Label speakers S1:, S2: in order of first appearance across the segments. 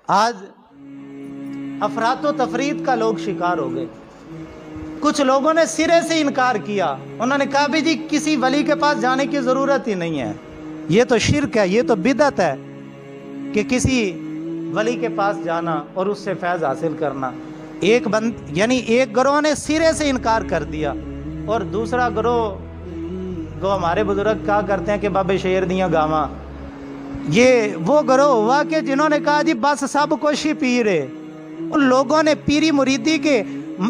S1: آج افراط و تفرید کا لوگ شکار ہو گئے۔ کچھ لوگوں نے سرے سے انکار کیا، انہوں نے کہا بھی جی کسی ولی کے پاس جانے کی ضرورت ہی نہیں ہے، یہ تو شرک ہے، یہ تو بدعت ہے کہ کسی ولی کے پاس جانا اور اس سے فیض حاصل کرنا۔ ایک گروہ نے سرے سے انکار کر دیا، اور دوسرا گروہ جو ہمارے بزرگ کہا کرتے ہیں کہ بابے شیر دیاں گاواں، یہ وہ گروہ ہوا کہ جنہوں نے کہا جی بس سب کچھ ہی پیر ہے۔ ان لوگوں نے پیری مریدی کے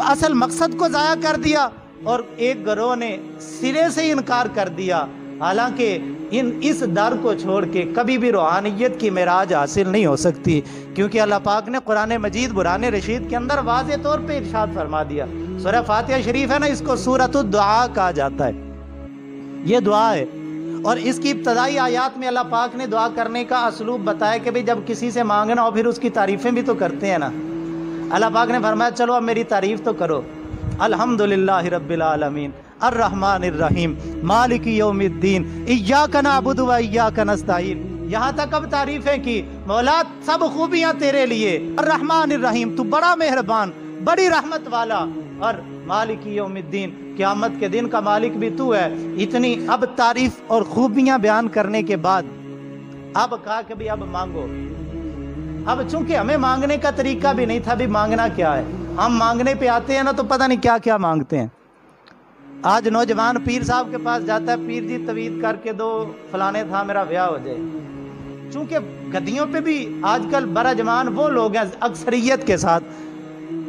S1: اصل مقصد کو ضائع کر دیا، اور ایک گروہ نے سرے سے انکار کر دیا۔ حالانکہ اس در کو چھوڑ کے کبھی بھی روحانیت کی معراج حاصل نہیں ہو سکتی، کیونکہ اللہ پاک نے قرآن مجید برہان رشید کے اندر واضح طور پہ ارشاد فرما دیا۔ سورہ فاتحہ شریف ہے نا، اس کو سورۃ الدعاء کہا جاتا ہے، یہ دعا ہے، اور اس کی ابتدائی آیات میں اللہ پاک نے دعا کرنے کا اسلوب بتایا کہ جب کسی سے مانگنا ہو پھر اس کی تعریفیں بھی تو کرتے ہیں نا۔ اللہ پاک نے فرمایا چلو اب میری تعریف تو کرو، الحمدللہ رب العالمین الرحمن الرحیم مالک یوم الدین ایاک نعبد و ایاک نستعین، یہاں تک اب تعریفیں کی۔ مولا سب خوبیاں تیرے لیے، الرحمن الرحیم تو بڑا مہربان بڑی رحمت والا، اور مالک یوم الدین قیامت کے دن کا مالک بھی تو ہے۔ اتنی اب تعریف اور خوبیاں بیان کرنے کے بعد اب کہا کہ بھی اب مانگو۔ اب چونکہ ہمیں مانگنے کا طریقہ بھی نہیں تھا، بھی مانگنا کیا ہے، ہم مانگنے پہ آتے ہیں نا تو پتہ نہیں کیا کیا مانگتے ہیں۔ آج نوجوان پیر صاحب کے پاس جاتا ہے، پیر جی توید کر کے دو فلانے تھا میرا بیاہ ہو جائے۔ چونکہ گدیوں پہ بھی آج کل براجمان وہ لوگ ہیں اکثریت کے ساتھ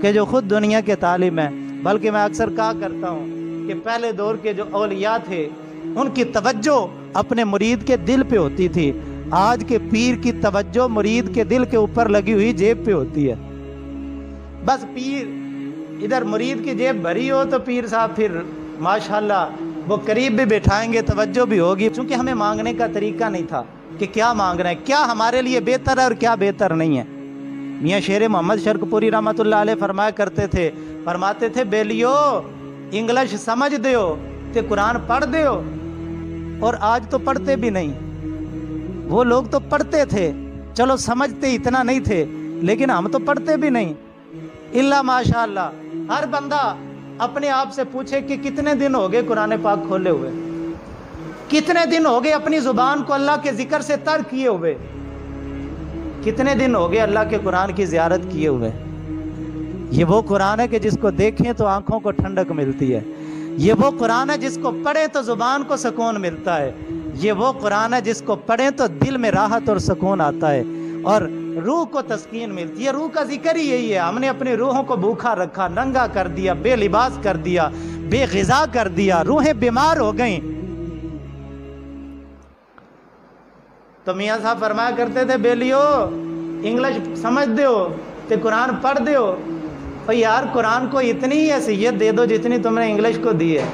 S1: کہ جو خود دنیا کے طالب ہیں، بلکہ میں اکثر کہا کرتا ہوں کہ پہلے دور کے جو اولیاء تھے ان کی توجہ اپنے مرید کے دل پہ ہوتی تھی، آج کے پیر کی توجہ مرید کے دل کے اوپر لگی ہوئی جیب پہ ہوتی ہے۔ بس پیر ادھر مرید کی جیب بھری ہو تو پیر صاحب پھر ماشاءاللہ وہ قریب بھی بٹھائیں گے، توجہ بھی ہوگی، چونکہ ہمیں مانگنے کا طریقہ نہیں تھا کہ کیا مانگنا ہے، کیا ہمارے لیے بہتر ہے اور کیا بہتر نہیں ہے۔ میاں شیر محمد شرک پوری رحمۃ اللہ علیہ فرمایا کرتے تھے، فرماتے تھے بیلیو انگلش سمجھ دیو تے قرآن پڑھ دیو، اور آج تو پڑھتے بھی نہیں۔ وہ لوگ تو پڑھتے تھے، چلو سمجھتے اتنا نہیں تھے، لیکن ہم تو پڑھتے بھی نہیں۔ اللہ ماشاءاللہ ہر بندہ اپنے آپ سے پوچھے کہ کتنے دن ہو گئے قرآن پاک کھولے ہوئے، کتنے دن ہو گئے اپنی زبان کو اللہ کے ذکر سے تر کیے ہوئے، کتنے دن ہو گئے اللہ کے قرآن کی زیارت کیے ہوئے۔ یہ وہ قرآن ہے کہ جس کو دیکھیں تو آنکھوں کو ٹھنڈک ملتی ہے، یہ وہ قرآن ہے جس کو پڑھیں تو زبان کو سکون ملتا ہے، یہ وہ قرآن ہے جس کو پڑھیں تو دل میں راحت اور سکون آتا ہے اور روح کو تسکین ملتی ہے۔ روح کا ذکر ہی یہی ہے، ہم نے اپنی روحوں کو بھوکا رکھا، ننگا کر دیا، بے لباس کر دیا، بے غذا کر دیا، روحیں بیمار ہو گئیں۔ تو میاں صاحب فرمایا کرتے تھے بیلیو انگلش سمجھ دیو تے قرآن پڑھ دیو، اور یار قرآن کو اتنی ہی حیثیت دے دو جتنی تم نے انگلش کو دی ہے،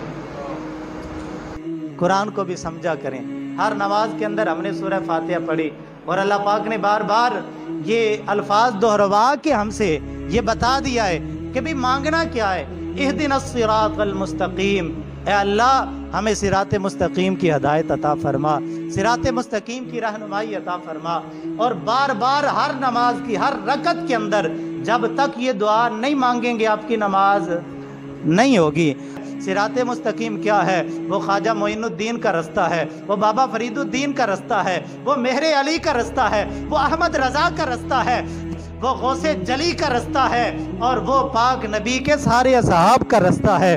S1: قرآن کو بھی سمجھا کریں۔ ہر نماز کے اندر ہم نے سورہ فاتحہ پڑھی، اور اللہ پاک نے بار بار یہ الفاظ دہروا کے ہم سے یہ بتا دیا ہے کہ بھی مانگنا کیا ہے۔ اہدنا الصراط المستقیم، اے اللہ ہمیں صراط مستقیم کی ہدایت عطا فرما، صراط مستقیم کی رہنمائی عطا فرما، اور بار بار ہر نماز کی ہر رکعت کے اندر جب تک یہ دعا نہیں مانگیں گے آپ کی نماز نہیں ہوگی۔ صراط مستقیم کیا ہے؟ وہ خواجہ معین الدین کا رستہ ہے، وہ بابا فرید الدین کا رستہ ہے، وہ مہر علی کا رستہ ہے، وہ احمد رضا کا رستہ ہے، وہ غوث جلی کا رستہ ہے، اور وہ پاک نبی کے سارے اصحاب کا رستہ ہے۔